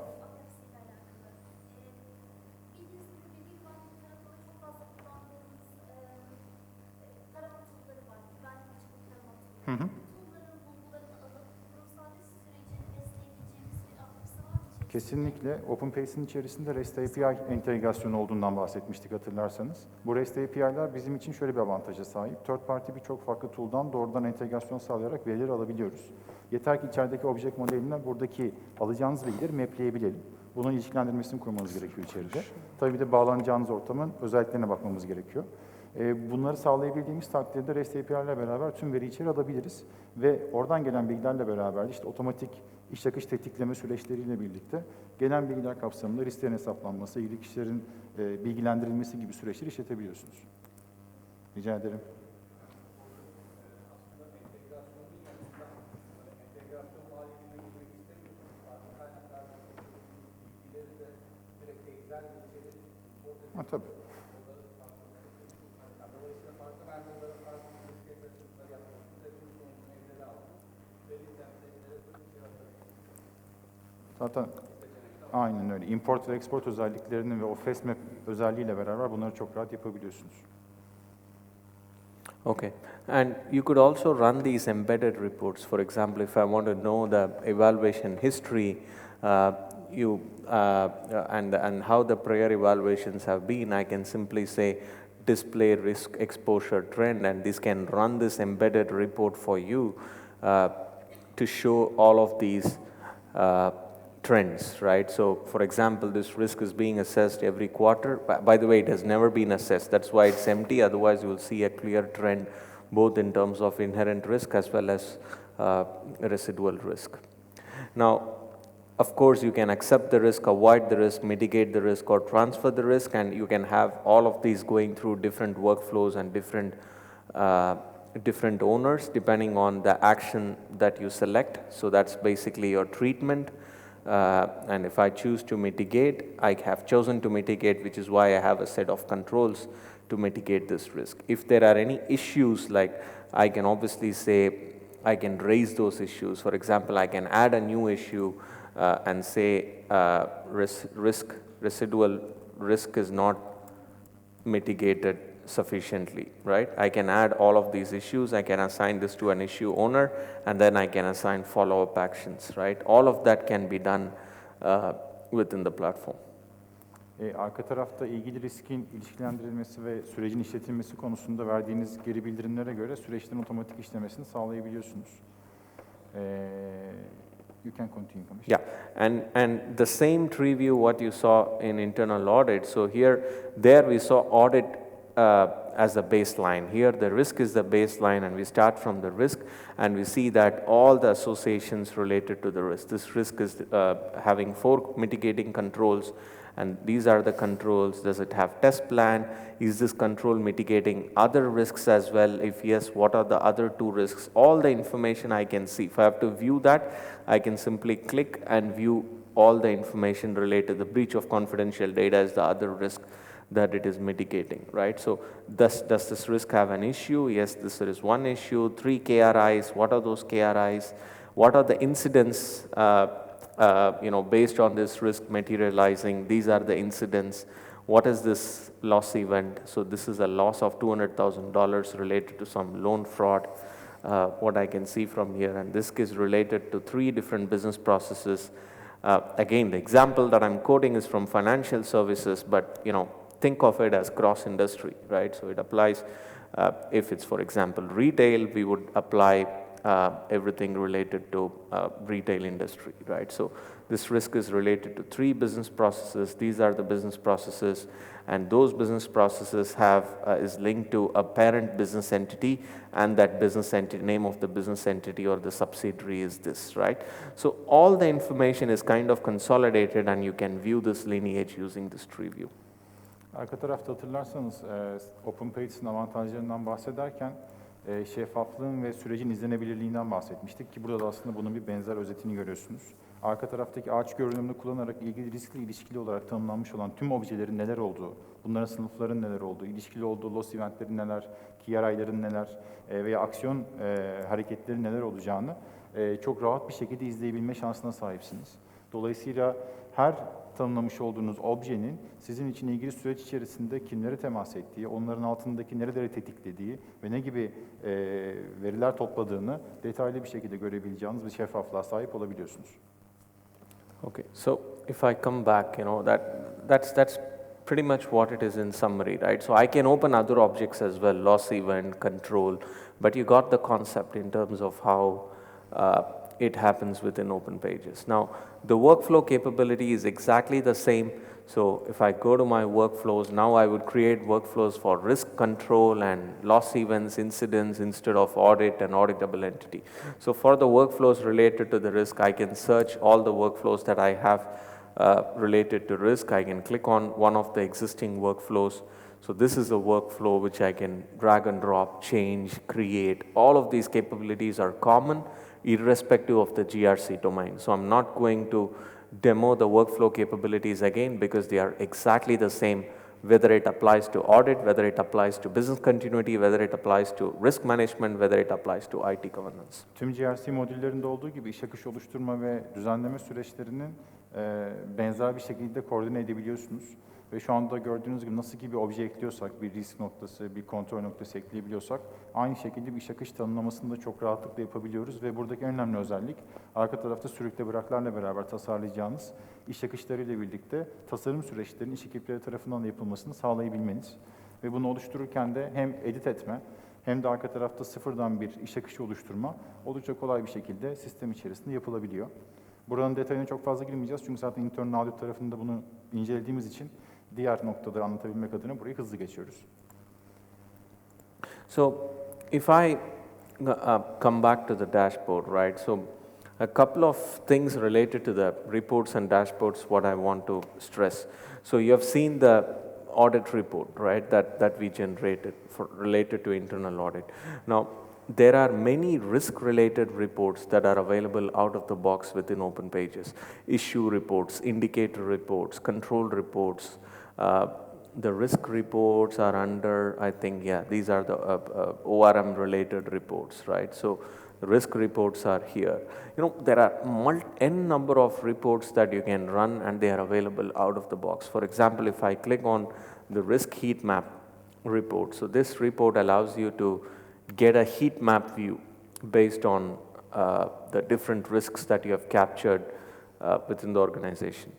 Hı hı. Kesinlikle Open Pages'in içerisinde REST API entegrasyonu olduğundan bahsetmiştik hatırlarsanız. Bu REST API'ler bizim için şöyle bir avantaja sahip. Third party birçok farklı tool'dan doğrudan entegrasyon sağlayarak verileri alabiliyoruz. Yeter ki içerideki object modeline buradaki alacağınız bilgileri mapleyebilelim. Bunun ilişkilendirmesini kurmanız gerekiyor içeride. Tabii bir de bağlanacağınız ortamın özelliklerine bakmamız gerekiyor. Bunları sağlayabildiğimiz takdirde REST API'lerle beraber tüm veriyi içeri alabiliriz. Ve oradan gelen bilgilerle beraber işte otomatik iş akış tetikleme süreçleriyle birlikte gelen bilgiler kapsamında risklerin hesaplanması, ilgili kişilerin bilgilendirilmesi gibi süreçleri işletebiliyorsunuz. Rica ederim. Ha, tabii. Zaten aynen öyle. Import ve export özelliklerinin ve o fast map özelliğiyle beraber bunları çok rahat yapabiliyorsunuz.
Okay, and you could also run these embedded reports. For example, if I want to know the evaluation history, and how the prior evaluations have been, I can simply say display risk exposure trend, and this can run this embedded report for you to show all of these trends, right? So, for example, this risk is being assessed every quarter. By the way, it has never been assessed. That's why it's empty. Otherwise, you will see a clear trend, both in terms of inherent risk as well as residual risk. Now, of course, you can accept the risk, avoid the risk, mitigate the risk, or transfer the risk, and you can have all of these going through different workflows and different owners depending on the action that you select. So that's basically your treatment. And if I choose to mitigate, I have chosen to mitigate, which is why I have a set of controls to mitigate this risk. If there are any issues, like I can obviously say, I can raise those issues. For example, I can add a new issue and say residual risk is not mitigated sufficiently, right? I can add all of these issues, I can assign this to an issue owner, and then I can assign follow-up actions, right? All of that can be done within the platform.
Arka tarafta ilgili riskin ilişkilendirilmesi ve sürecin işletilmesi konusunda verdiğiniz geri bildirimlere göre süreçlerin otomatik işlemesini sağlayabiliyorsunuz. You can continue, KAMESH.
Yeah, and the same tree view what you saw in internal audit. So there we saw audit as a baseline. Here the risk is the baseline, and we start from the risk, and we see that all the associations related to the risk. This risk is having 4 mitigating controls, and these are the controls. Does it have test plan? Is this control mitigating other risks as well? If yes, what are the other 2 risks? All the information I can see. If I have to view that, I can simply click and view all the information related to the breach of confidential data as the other risk that it is mitigating, right? So does this risk have an issue? Yes, this is one issue. 3 KRIs, what are those KRIs? What are the incidents, based on this risk materializing? These are the incidents. What is this loss event? So this is a loss of $200,000 related to some loan fraud, what I can see from here. And this is related to 3 different business processes. Again, the example that I'm quoting is from financial services, but think of it as cross-industry, right? So it applies, if it's, for example, retail, we would apply everything related to retail industry, right? So this risk is related to 3 business processes. These are the business processes, and those business processes is linked to a parent business entity, and that business entity, name of the business entity or the subsidiary is this, right? So all the information is kind of consolidated, and you can view this lineage using this tree view.
Arka tarafta hatırlarsanız Open Pages'in avantajlarından bahsederken şeffaflığın ve sürecin izlenebilirliğinden bahsetmiştik ki burada da aslında bunun bir benzer özetini görüyorsunuz. Arka taraftaki ağaç görünümünü kullanarak ilgili riskle ilişkili olarak tanımlanmış olan tüm objelerin neler olduğu, bunların sınıfların neler olduğu, ilişkili olduğu loss eventlerin neler, key ayların neler veya aksiyon hareketleri neler olacağını çok rahat bir şekilde izleyebilme şansına sahipsiniz. Dolayısıyla her tanımlamış olduğunuz objenin sizin için ilgili süreç içerisinde kimlere temas ettiği, onların altındaki nereleri tetiklediği ve ne gibi veriler topladığını detaylı bir şekilde görebileceğiniz bir şeffaflığa sahip olabiliyorsunuz.
Okay, so if I come back, that's pretty much what it is in summary, right? So I can open other objects as well, loss event, control, but you got the concept in terms of how it happens within Open Pages. Now, the workflow capability is exactly the same. So if I go to my workflows, now I would create workflows for risk control and loss events, incidents instead of audit and auditable entity. So for the workflows related to the risk, I can search all the workflows that I have related to risk. I can click on one of the existing workflows. So this is a workflow which I can drag and drop, change, create. All of these capabilities are common irrespective of the GRC domain. So I'm not going to demo the workflow capabilities again because they are exactly the same, whether it applies to audit, whether it applies to business continuity, whether it applies to risk management, whether it applies to IT governance.
Tüm GRC modüllerinde olduğu gibi iş akışı oluşturma ve düzenleme süreçlerinin benzer bir şekilde koordine edebiliyorsunuz. Ve şu anda gördüğünüz gibi nasıl ki bir obje ekliyorsak, bir risk noktası, bir kontrol noktası ekleyebiliyorsak, aynı şekilde bir iş akış tanımlamasını da çok rahatlıkla yapabiliyoruz. Ve buradaki en önemli özellik, arka tarafta sürükle bıraklarla beraber tasarlayacağınız iş akışlarıyla birlikte tasarım süreçlerinin iş ekipleri tarafından da yapılmasını sağlayabilmeniz. Ve bunu oluştururken de hem edit etme, hem de arka tarafta sıfırdan bir iş akışı oluşturma oldukça kolay bir şekilde sistem içerisinde yapılabiliyor. Buranın detayına çok fazla girmeyeceğiz çünkü zaten internal audit tarafında bunu incelediğimiz için diğer noktaları anlatabilmek adına burayı hızlı geçiyoruz.
So if I come back to the dashboard, right? So a couple of things related to the reports and dashboards what I want to stress. So you have seen the audit report, right, that we generated related to internal audit. Now, there are many risk-related reports that are available out of the box within Open Pages. Issue reports, indicator reports, control reports. The risk reports are under, I think, yeah, these are the ORM-related reports, right? So the risk reports are here. There are n number of reports that you can run and they are available out of the box. For example, if I click on the risk heat map report, so this report allows you to get a heat map view based on the different risks that you have captured within the organization.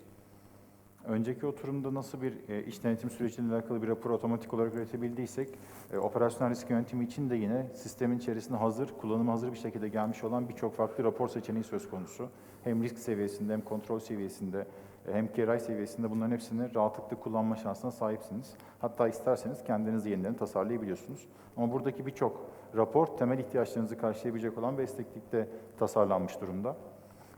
Önceki oturumda nasıl bir iş denetim süreciyle alakalı bir rapor otomatik olarak üretebildiysek, operasyonel risk yönetimi için de yine sistemin içerisinde hazır, kullanıma hazır bir şekilde gelmiş olan birçok farklı rapor seçeneği söz konusu. Hem risk seviyesinde, hem kontrol seviyesinde, hem KRI seviyesinde bunların hepsini rahatlıkla kullanma şansına sahipsiniz. Hatta isterseniz kendiniz yeniden tasarlayabiliyorsunuz. Ama buradaki birçok rapor temel ihtiyaçlarınızı karşılayabilecek olan bir esneklikte tasarlanmış durumda.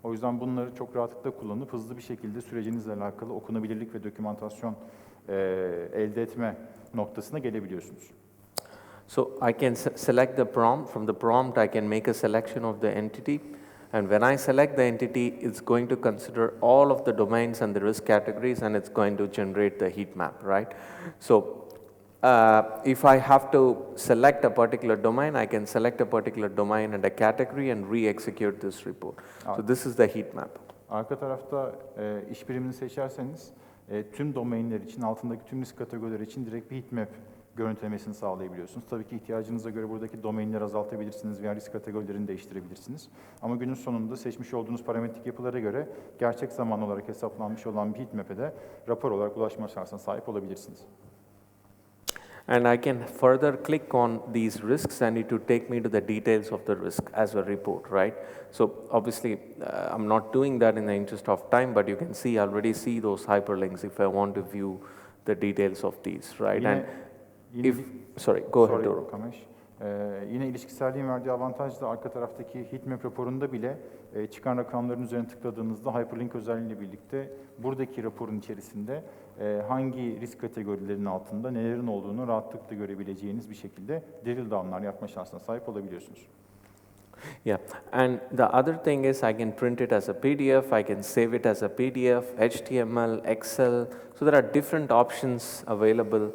O yüzden bunları çok rahatlıkla kullanıp hızlı bir şekilde sürecinizle alakalı okunabilirlik ve dokümantasyon elde etme noktasına gelebiliyorsunuz.
So I can select the prompt. From the prompt, I can make a selection of the entity. And when I select the entity, it's going to consider all of the domains and the risk categories, and it's going to generate the heat map, right? So if I have to select a particular domain, I can select a particular domain and a category and re-execute this report. So this is the heat map.
Arka tarafta iş birimini seçerseniz tüm domainler için, altındaki tüm risk kategorileri için direkt bir heat map görüntülemesini sağlayabiliyorsunuz. Tabii ki ihtiyacınıza göre buradaki domainleri azaltabilirsiniz veya risk kategorilerini değiştirebilirsiniz. Ama günün sonunda seçmiş olduğunuz parametrik yapılara göre gerçek zaman olarak hesaplanmış olan bir heat map'e de rapor olarak ulaşma şansına sahip olabilirsiniz.
And I can further click on these risks and it will take me to the details of the risk as a report, right? So obviously, I'm not doing that in the interest of time, but you can already see those hyperlinks if I want to view the details of these, right? Go ahead, Doro.
KAMESH. Yine ilişkiselliğin verdiği avantaj da arka taraftaki heatmap raporunda bile çıkan rakamların üzerine tıkladığınızda hyperlink özelliğiyle birlikte buradaki raporun içerisinde hangi risk kategorilerinin altında nelerin olduğunu rahatlıkla görebileceğiniz bir şekilde drill down'lar yapma şansına sahip olabiliyorsunuz.
Yeah, and the other thing is I can print it as a PDF, I can save it as a PDF, HTML, Excel. So there are different options available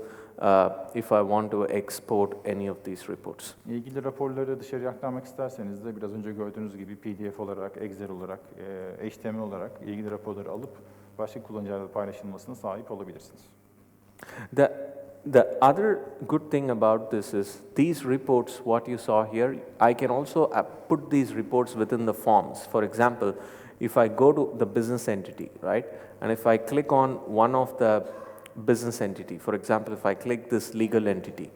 if I want to export any of these reports.
İlgili raporları dışarıya aktarmak isterseniz de biraz önce gördüğünüz gibi PDF olarak, Excel olarak, HTML olarak ilgili raporları alıp başka kullanıcılarla paylaşılmasına sahip olabilirsiniz.
The other good thing about this is these reports, what you saw here, I can also put these reports within the forms. For example, if I go to the business entity, right, and if I click on one of the business entity, for example, if I click this legal entity,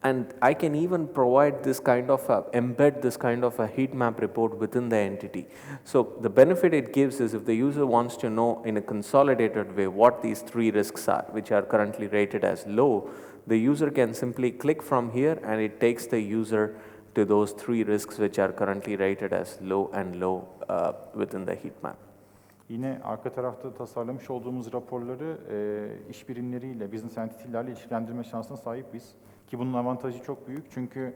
and I can even provide this kind of embed this kind of a heat map report within the entity. So the benefit it gives is if the user wants to know in a consolidated way what these 3 risks are, which are currently rated as low, the user can simply click from here and it takes the user to those 3 risks which are currently rated as low and low within the heat map.
Yine arka tarafta tasarlamış olduğumuz raporları iş birimleriyle, business entity'lerle ilişkilendirme şansına sahibiz. Ki bunun avantajı çok büyük çünkü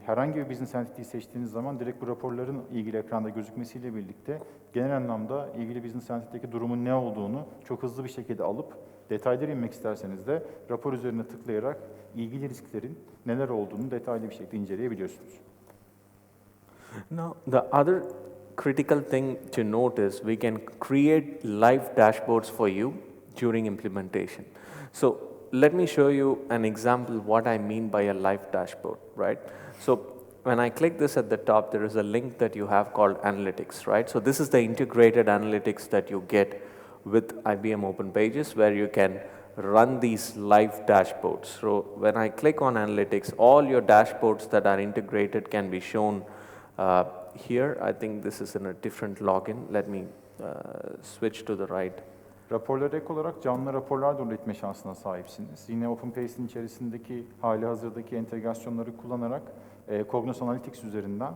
herhangi bir business entity'yi seçtiğiniz zaman direkt bu raporların ilgili ekranda gözükmesiyle birlikte genel anlamda ilgili business entity'deki durumun ne olduğunu çok hızlı bir şekilde alıp detaylara inmek isterseniz de rapor üzerine tıklayarak ilgili risklerin neler olduğunu detaylı bir şekilde inceleyebiliyorsunuz.
Now, the other critical thing to note is we can create live dashboards for you during implementation. So let me show you an example what I mean by a live dashboard, right? So when I click this at the top, there is a link that you have called analytics, right? So this is the integrated analytics that you get with IBM Open Pages where you can run these live dashboards. So when I click on analytics, all your dashboards that are integrated can be shown here. I think this is in a different login. Let me switch to the right.
Raporlara ek olarak canlı raporlar da üretme şansına sahipsiniz. Yine Open Pages'in içerisindeki hali hazırdaki entegrasyonları kullanarak Cognos Analytics üzerinden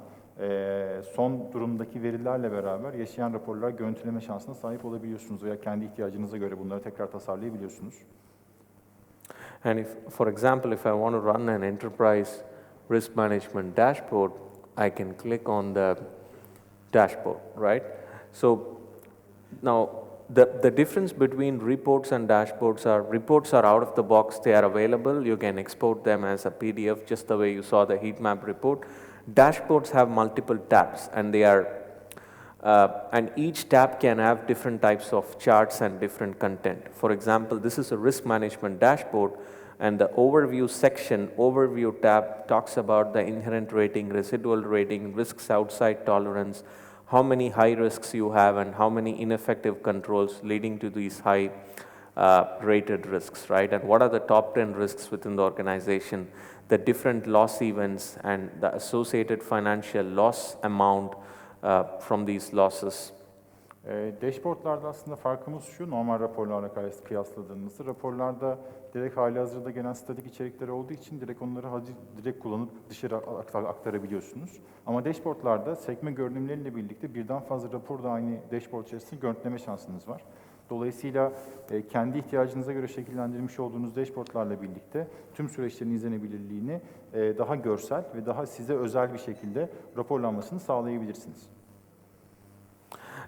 son durumdaki verilerle beraber yaşayan raporlar görüntüleme şansına sahip olabiliyorsunuz veya kendi ihtiyacınıza göre bunları tekrar tasarlayabiliyorsunuz.
And if, for example, if I want to run an enterprise risk management dashboard, I can click on the dashboard, right? So now the difference between reports and dashboards are reports are out of the box, they are available, you can export them as a PDF just the way you saw the heat map report. Dashboards have multiple tabs and they are and each tab can have different types of charts and different content. For example, this is a risk management dashboard and the overview section, overview tab talks about the inherent rating, residual rating, risks outside tolerance, how many high risks you have and how many ineffective controls leading to these high rated risks, right? And what are the top 10 risks within the organization, the different loss events and the associated financial loss amount from these losses.
Dashboardlarda aslında farkımız şu, normal raporlarla kıyasladığımızda raporlarda direkt hali hazırda gelen statik içerikleri olduğu için direkt onları direkt kullanıp dışarı aktarabiliyorsunuz. Ama dashboardlarda sekme görünümleriyle birlikte birden fazla rapor da aynı dashboard içerisinde görüntüleme şansınız var. Dolayısıyla kendi ihtiyacınıza göre şekillendirilmiş olduğunuz dashboardlarla birlikte tüm süreçlerin izlenebilirliğini daha görsel ve daha size özel bir şekilde raporlanmasını sağlayabilirsiniz.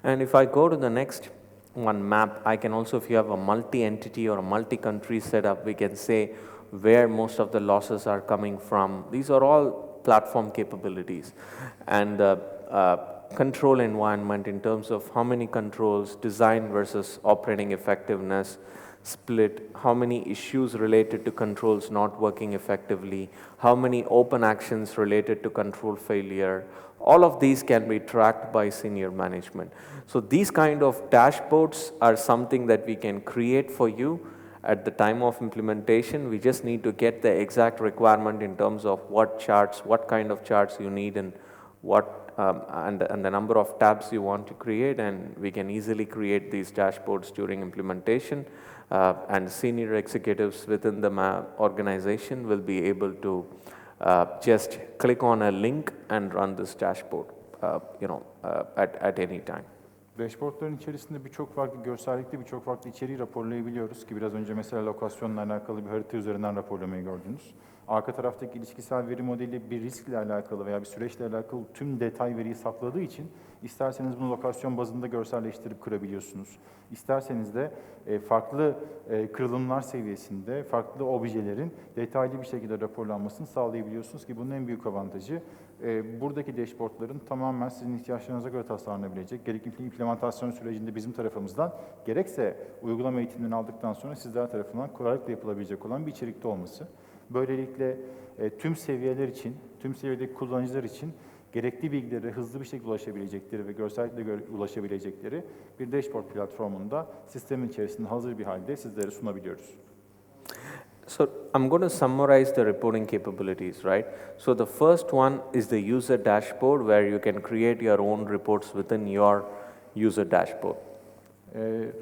And if I go to the next one, map, I can also, if you have a multi-entity or a multi-country setup, we can say where most of the losses are coming from. These are all platform capabilities. And control environment in terms of how many controls, design versus operating effectiveness, split, how many issues related to controls not working effectively, how many open actions related to control failure. All of these can be tracked by senior management. So these kind of dashboards are something that we can create for you at the time of implementation. We just need to get the exact requirement in terms of what charts, what kind of charts you need and what and the number of tabs you want to create, and we can easily create these dashboards during implementation. And senior executives within the organization will be able to just click on a link and run this dashboard, at any time.
Dashboardların içerisinde birçok farklı görsellikte birçok farklı içeriği raporlayabiliyoruz ki biraz önce mesela lokasyonla alakalı bir harita üzerinden raporlamayı gördünüz. Arka taraftaki ilişkisel veri modeli bir riskle alakalı veya bir süreçle alakalı tüm detay veriyi sakladığı için isterseniz bunu lokasyon bazında görselleştirip kırabiliyorsunuz. İsterseniz de farklı kırılımlar seviyesinde farklı objelerin detaylı bir şekilde raporlanmasını sağlayabiliyorsunuz ki bunun en büyük avantajı buradaki dashboardların tamamen sizin ihtiyaçlarınıza göre tasarlanabilecek, gerekli implementasyon sürecinde bizim tarafımızdan, gerekse uygulama eğitimini aldıktan sonra sizler tarafından kolaylıkla yapılabilecek olan bir içerikte olması. Böylelikle tüm seviyeler için, tüm seviyedeki kullanıcılar için gerekli bilgilere hızlı bir şekilde ulaşabilecekleri ve görsellikle ulaşabilecekleri bir dashboard platformunda sistemin içerisinde hazır bir halde sizlere sunabiliyoruz.
So I'm going to summarize the reporting capabilities, right? So the first one is the user dashboard where you can create your own reports within your user dashboard.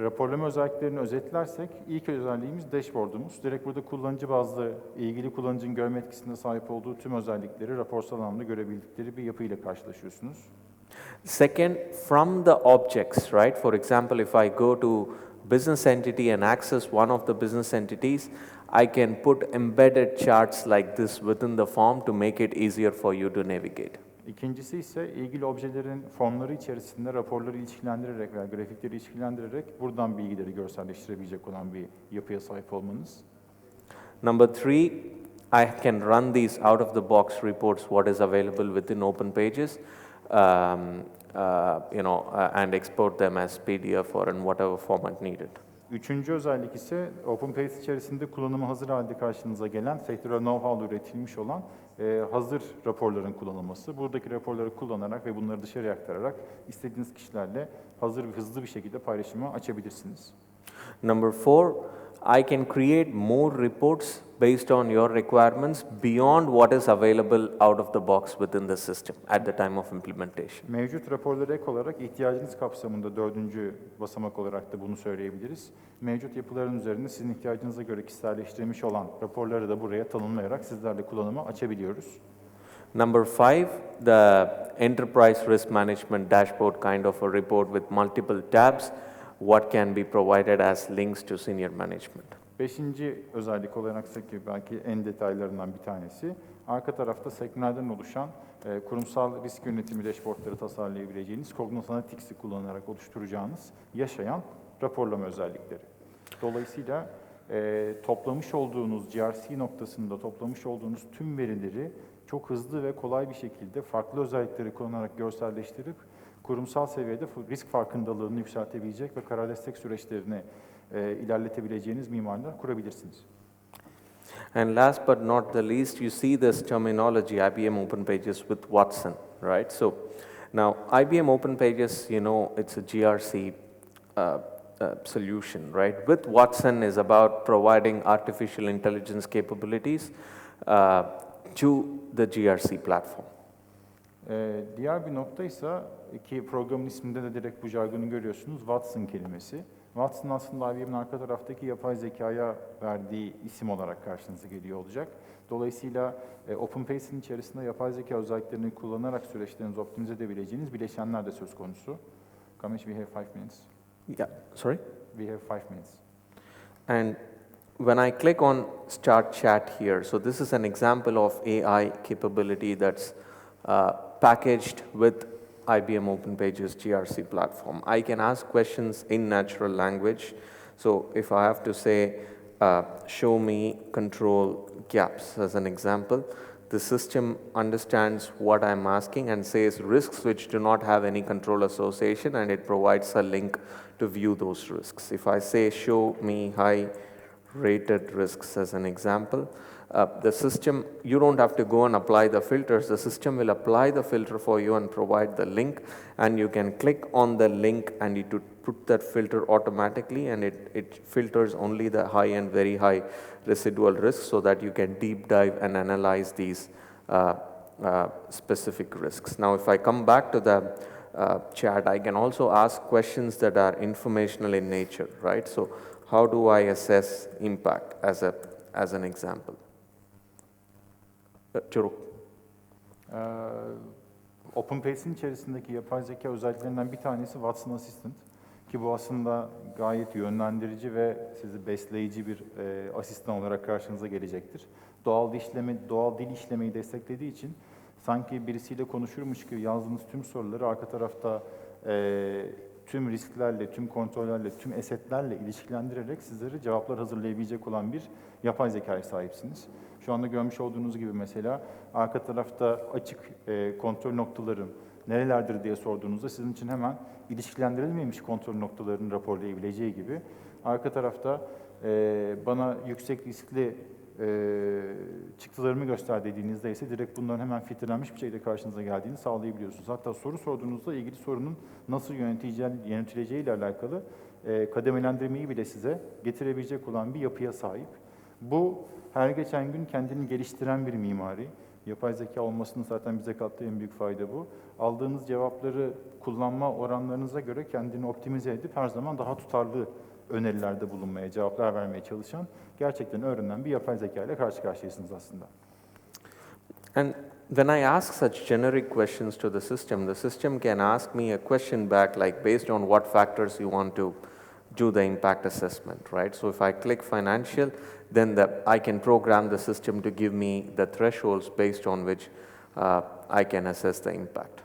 Raporlama özelliklerini özetlersek ilk özelliğimiz dashboard'umuz. Direkt burada kullanıcı bazlı ilgili kullanıcının görme etkisinde sahip olduğu tüm özellikleri raporsal anlamda görebildikleri bir yapıyla karşılaşıyorsunuz.
Second, from the objects, right? For example, if I go to business entity and access one of the business entities, I can put embedded charts like this within the form to make it easier for you to navigate.
İkincisi ise ilgili objelerin formları içerisinde raporları ilişkilendirerek veya grafikleri ilişkilendirerek buradan bilgileri görselleştirebilecek olan bir yapıya sahip olmanız.
Number three, I can run these out of the box reports, what is available within Open Pages, and export them as PDF or in whatever format needed.
Üçüncü özellik ise Open Pages içerisinde kullanımı hazır halde karşınıza gelen, sektörel know-how'la üretilmiş olan hazır raporların kullanılması. Buradaki raporları kullanarak ve bunları dışarıya aktararak istediğiniz kişilerle hazır ve hızlı bir şekilde paylaşıma açabilirsiniz.
Number four, I can create more reports based on your requirements beyond what is available out of the box within the system at the time of implementation.
Mevcut raporlara ek olarak ihtiyacınız kapsamında dördüncü basamak olarak da bunu söyleyebiliriz. Mevcut yapıların üzerinde sizin ihtiyacınıza göre kişiselleştirilmiş olan raporları da buraya tanımlayarak sizlerle kullanıma açabiliyoruz.
Number five, the enterprise risk management dashboard kind of a report with multiple tabs, what can be provided as links to senior management.
Beşinci özellik olarak belki en detaylarından bir tanesi, arka tarafta sekmelerden oluşan kurumsal risk yönetimi dashboardları tasarlayabileceğiniz, Cognos Analytics'i kullanarak oluşturacağınız yaşayan raporlama özellikleri. Dolayısıyla toplamış olduğunuz GRC noktasında toplamış olduğunuz tüm verileri çok hızlı ve kolay bir şekilde farklı özellikleri kullanarak görselleştirip kurumsal seviyede risk farkındalığını yükseltebilecek ve karar destek süreçlerini ilerletebileceğiniz mimarlar kurabilirsiniz.
And last but not the least, you see this terminology, IBM Open Pages with Watson, right? So now IBM Open Pages, it's a GRC solution, right? With Watson is about providing artificial intelligence capabilities to the GRC platform.
Diğer bir nokta ise ki programın isminde de direkt bu jargonu görüyorsunuz, Watson kelimesi. Watson aslında IBM'in arka taraftaki yapay zekaya verdiği isim olarak karşınıza geliyor olacak. Dolayısıyla Open Pages'in içerisinde yapay zeka özelliklerini kullanarak süreçlerinizi optimize edebileceğiniz bileşenler de söz konusu. Kamesh, we have 5 minutes.
Yeah, sorry?
We have 5 minutes.
And when I click on Start Chat here, so this is an example of AI capability that's packaged with IBM Open Pages GRC platform. I can ask questions in natural language. So if I have to say, show me control gaps as an example, the system understands what I'm asking and says risks which do not have any control association, and it provides a link to view those risks. If I say, show me high rated risks as an example, the system, you don't have to go and apply the filters. The system will apply the filter for you and provide the link, and you can click on the link and it would put that filter automatically, and it filters only the high and very high residual risks so that you can deep dive and analyze these specific risks. Now, if I come back to the chat, I can also ask questions that are informational in nature, right? So how do I assess impact as an example?
Open Pages'in içerisindeki yapay zeka özelliklerinden bir tanesi Watson Assistant. Ki bu aslında gayet yönlendirici ve sizi besleyici bir asistan olarak karşınıza gelecektir. Doğal dil işlemeyi desteklediği için sanki birisiyle konuşurmuş gibi yazdığınız tüm soruları arka tarafta tüm risklerle, tüm kontrollerle, tüm esetlerle ilişkilendirerek sizlere cevaplar hazırlayabilecek olan bir yapay zekaya sahipsiniz. Şu anda görmüş olduğunuz gibi mesela arka tarafta açık kontrol noktaların nerelerdir diye sorduğunuzda sizin için hemen ilişkilendirilmemiş kontrol noktalarını raporlayabileceği gibi arka tarafta bana yüksek riskli çıktılarımı göster dediğinizde ise direkt bunların hemen filtrelenmiş bir şekilde karşınıza geldiğini sağlayabiliyorsunuz. Hatta soru sorduğunuzda ilgili sorunun nasıl yönetileceği ile alakalı kademelendirmeyi bile size getirebilecek olan bir yapıya sahip. Bu her geçen gün kendini geliştiren bir mimari. Yapay zeka olmasının zaten bize kattığı en büyük fayda bu. Aldığınız cevapları kullanma oranlarınıza göre kendini optimize edip her zaman daha tutarlı önerilerde bulunmaya, cevaplar vermeye çalışan gerçekten öğrenen bir yapay zeka ile karşı karşıyasınız aslında.
And when I ask such generic questions to the system can ask me a question back like based on what factors you want to do the impact assessment, right? So if I click financial, then I can program the system to give me the thresholds based on which I can assess the impact.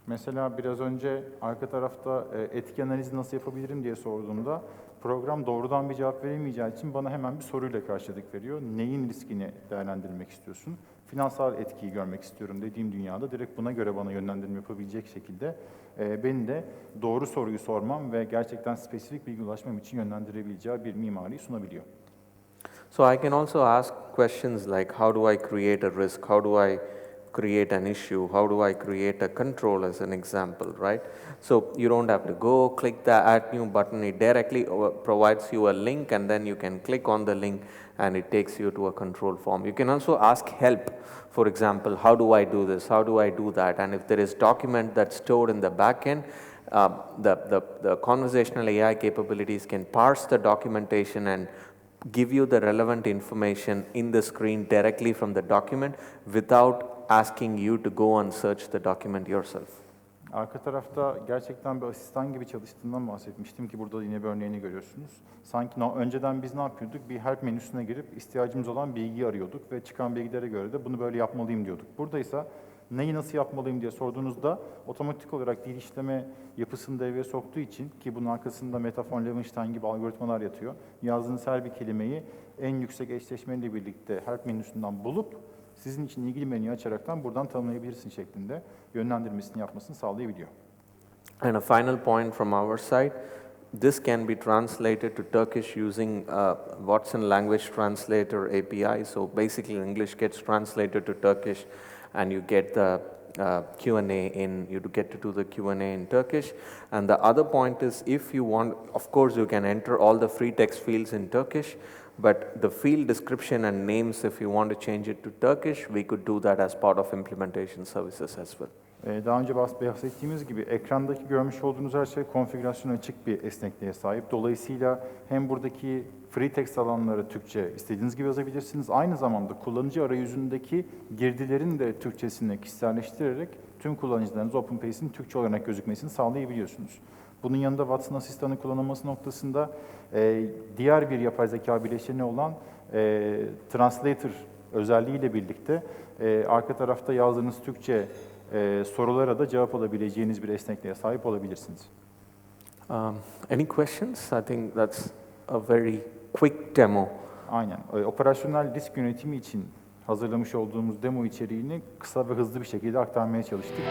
Mesela biraz önce arka tarafta etki analizi nasıl yapabilirim diye sorduğumda program doğrudan bir cevap veremeyeceği için bana hemen bir soruyla karşılık veriyor. Neyin riskini değerlendirmek istiyorsun? Finansal etkiyi görmek istiyorum dediğim dünyada direkt buna göre bana yönlendirme yapabilecek şekilde beni de doğru soruyu sormam ve gerçekten spesifik bilgi ulaşmam için yönlendirebileceği bir mimariyi sunabiliyor.
So I can also ask questions like how do I create a risk? How do I create an issue? How do I create a control as an example, right? So you don't have to go click the add new button. It directly provides you a link and then you can click on the link and it takes you to a control form. You can also ask help. For example, how do I do this? How do I do that? And if there is document that's stored in the backend, the conversational AI capabilities can parse the documentation and give you the relevant information in the screen directly from the document without asking you to go and search the document yourself.
Arka tarafta gerçekten bir asistan gibi çalıştığından bahsetmiştim ki burada yine bir örneğini görüyorsunuz. Sanki önceden biz ne yapıyorduk? Bir help menüsüne girip ihtiyacımız olan bilgiyi arıyorduk ve çıkan bilgilere göre de bunu böyle yapmalıyım diyorduk. Burada ise neyi nasıl yapmalıyım diye sorduğunuzda otomatik olarak dil işleme yapısını devreye soktuğu için ki bunun arkasında Metafon, Levenstein gibi algoritmalar yatıyor. Yazdığınız her bir kelimeyi en yüksek eşleşmeyle birlikte help menüsünden bulup sizin için ilgili menüyü açaraktan buradan tanımlayabilirsin şeklinde yönlendirmesini yapmasını sağlayabiliyor.
And a final point from our side, this can be translated to Turkish using Watson Language Translator API. So basically English gets translated to Turkish and you get the Q&A you get to do the Q&A in Turkish. And the other point is if you want, of course you can enter all the free text fields in Turkish, but the field description and names, if you want to change it to Turkish, we could do that as part of implementation services as well.
Daha önce bahsettiğimiz gibi ekrandaki görmüş olduğunuz her şey konfigürasyon açık bir esnekliğe sahip. Dolayısıyla hem buradaki free text alanları Türkçe istediğiniz gibi yazabilirsiniz. Aynı zamanda kullanıcı arayüzündeki girdilerin de Türkçesini kişiselleştirerek tüm kullanıcılarınız Open Pages'in Türkçe olarak gözükmesini sağlayabiliyorsunuz. Bunun yanında Watson asistanı kullanılması noktasında diğer bir yapay zeka bileşeni olan Translator özelliğiyle birlikte arka tarafta yazdığınız Türkçe sorulara da cevap alabileceğiniz bir esnekliğe sahip olabilirsiniz.
Any questions? I think that's a very quick demo.
Aynen. Operasyonel risk yönetimi için hazırlamış olduğumuz demo içeriğini kısa ve hızlı bir şekilde aktarmaya çalıştık.